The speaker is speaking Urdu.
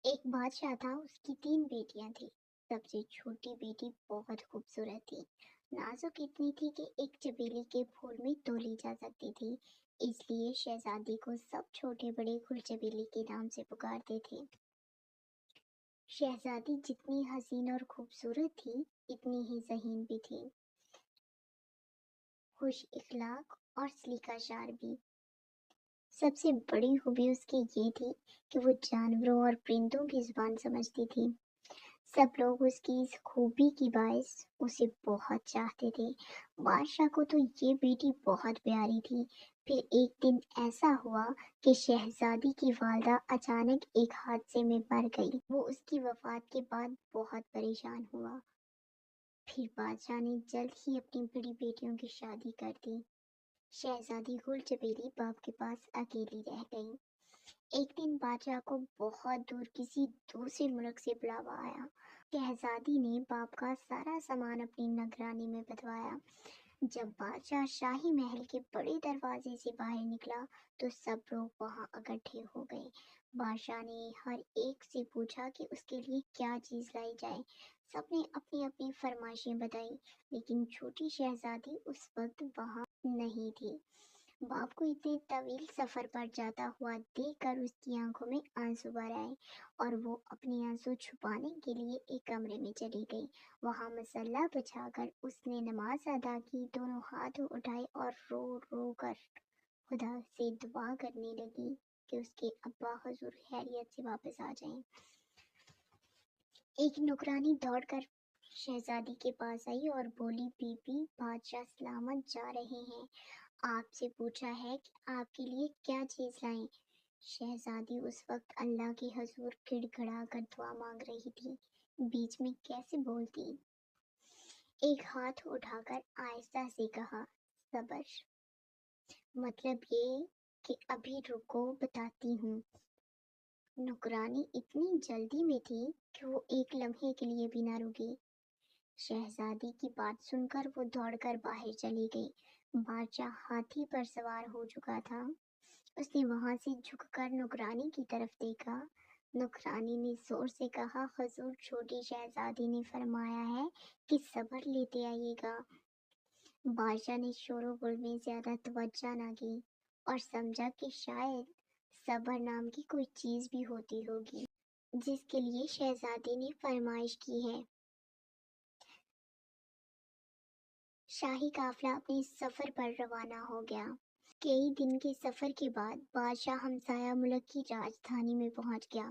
ایک بادشاہ تھا، اس کی 3 بیٹیاں تھیں۔ سب سے چھوٹی بیٹی بہت خوبصورت تھی، نازک اتنی تھی کہ ایک چمیلی کے پھول میں تولی جا سکتی تھی۔ اس لیے شہزادی کو سب چھوٹے بڑے گل چمیلی کے نام سے پکارتے تھے۔ شہزادی جتنی حسین اور خوبصورت تھی، اتنی ہی ذہین بھی تھی، خوش اخلاق اور سلیقہ شار بھی۔ سب سے بڑی خوبی اس کی یہ تھی کہ وہ جانوروں اور پرندوں کی زبان سمجھتی تھی۔ سب لوگ اس کی اس خوبی کی باعث اسے بہت چاہتے تھے۔ بادشاہ کو تو یہ بیٹی بہت پیاری تھی۔ پھر ایک دن ایسا ہوا کہ شہزادی کی والدہ اچانک ایک حادثے میں مر گئی۔ وہ اس کی وفات کے بعد بہت پریشان ہوا۔ پھر بادشاہ نے جلد ہی اپنی بڑی بیٹیوں کی شادی کر دی۔ شہزادی گل چمیلی باپ کے پاس اکیلی رہ گئی۔ ایک دن بادشاہ کو بہت دور کسی دوسرے ملک سے بلاوا آیا۔ شہزادی نے باپ کا سارا سامان اپنی نگرانی میں بٹھوایا۔ جب بادشاہ شاہی محل کے بڑے دروازے سے باہر نکلا تو سب لوگ وہاں اکٹھے ہو گئے۔ بادشاہ نے ہر ایک سے پوچھا کہ اس کے لیے کیا چیز لائی جائے۔ سب نے اپنی اپنی فرمائشیں بتائی، لیکن چھوٹی شہزادی اس وقت وہاں نہیں تھی۔ باپ کو اتنے طویل سفر پر جاتا ہوا دیکھ کر اس کی آنکھوں میں آنسو بھر آئے اور وہ اپنے آنسو چھپانے کے لیے ایک کمرے میں چلی گئی۔ وہاں مصلی بچھا کر اس نے نماز ادا کی، دونوں ہاتھ اٹھائے اور رو رو کر خدا سے دعا کرنے لگی کہ اس کے ابا حضور خیریت سے واپس آ جائیں۔ ایک نوکرانی دوڑ کر شہزادی کے پاس آئی اور بولی، بی بی، بادشاہ سلامت جا رہے ہیں، آپ سے پوچھا ہے کہ آپ کے لیے کیا چیز لائیں۔ شہزادی اس وقت اللہ کے حضور گڑ گڑا کر دعا مانگ رہی تھی، بیچ میں کیسے بولتی۔ ایک ہاتھ اٹھا کر آہستہ سے کہا، صبر، مطلب یہ کہ ابھی رکو، بتاتی ہوں۔ نوکرانی اتنی جلدی میں تھی کہ وہ ایک لمحے کے لیے بھی نہ رکی۔ شہزادی کی بات سن کر وہ دوڑ کر باہر چلی گئی۔ بادشاہ ہاتھی پر سوار ہو چکا تھا۔ اس نے وہاں سے جھک کر نوکرانی کی طرف دیکھا۔ نوکرانی نے زور سے کہا، حضور، چھوٹی شہزادی نے فرمایا ہے کہ صبر لیتے آئیے گا۔ بادشاہ نے شور و غل میں زیادہ توجہ نہ کی اور سمجھا کہ شاید صبر نام کی کوئی چیز بھی ہوتی ہوگی جس کے لیے شہزادی نے فرمائش کی ہے۔ شاہی قافلہ اپنے سفر پر روانہ ہو گیا۔ کئی دن کے سفر کے بعد بادشاہ ہمسایہ ملک کی راجدھانی میں پہنچ گیا۔